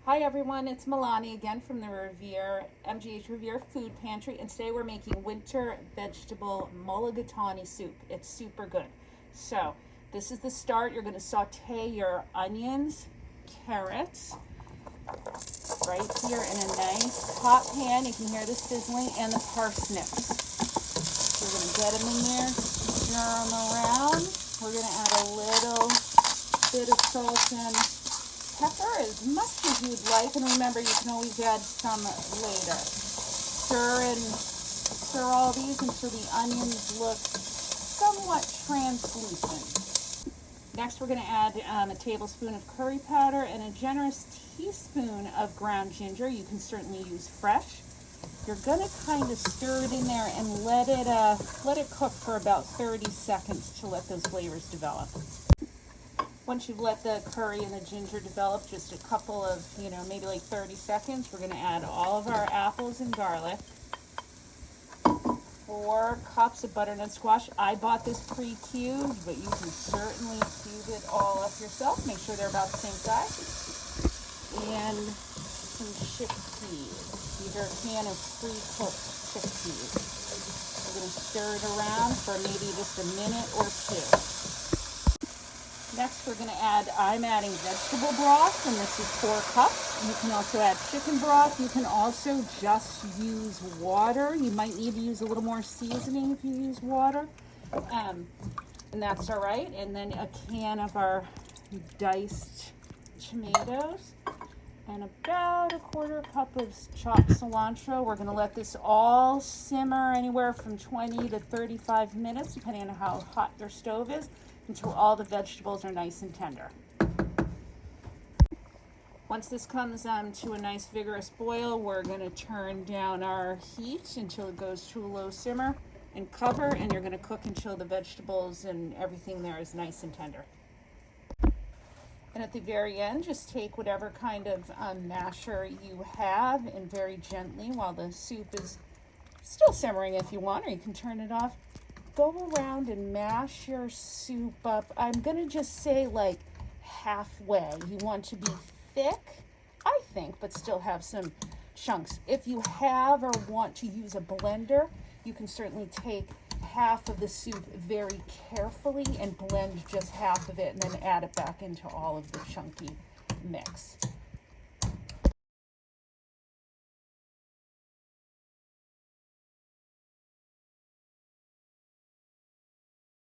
Hi everyone, it's Milani again from the MGH Revere Food Pantry, and today we're making winter vegetable mulligatawny soup. It's super good. So this is the start. You're going to saute your onions, carrots, right here in a nice hot pan. You can hear the sizzling, and the parsnips. We're going to get them in there, stir them around. We're going to add a little bit of salt and pepper, as much as you'd like, and remember you can always add some later. Stir all these until the onions look somewhat translucent. Next we're going to add a tablespoon of curry powder and a generous teaspoon of ground ginger. You can certainly use fresh. You're going to kind of stir it in there and let it cook for about 30 seconds to let those flavors develop. Once you've let the curry and the ginger develop, just a couple of, maybe like 30 seconds, we're going to add all of our apples and garlic. 4 cups of butternut squash. I bought this pre-cubed, but you can certainly cube it all up yourself. Make sure they're about the same size. And some chickpeas. These are a can of pre-cooked chickpeas. We're going to stir it around for maybe just a minute or 2. Next, we're going to I'm adding vegetable broth, and this is 4 cups. You can also add chicken broth. You can also just use water. You might need to use a little more seasoning if you use water, and that's all right. And then a can of our diced tomatoes, and about a 1/4 cup of chopped cilantro. We're going to let this all simmer anywhere from 20 to 35 minutes, depending on how hot your stove is, until all the vegetables are nice and tender. Once this comes to a nice vigorous boil, we're going to turn down our heat until it goes to a low simmer and cover, and you're going to cook until the vegetables and everything there is nice and tender. And at the very end, just take whatever kind of masher you have, and very gently, while the soup is still simmering if you want, or you can turn it off, go around and mash your soup up. I'm going to just say like halfway. You want to be thick, I think, but still have some chunks. If you have or want to use a blender, you can certainly take half of the soup very carefully and blend just half of it, and then add it back into all of the chunky mix.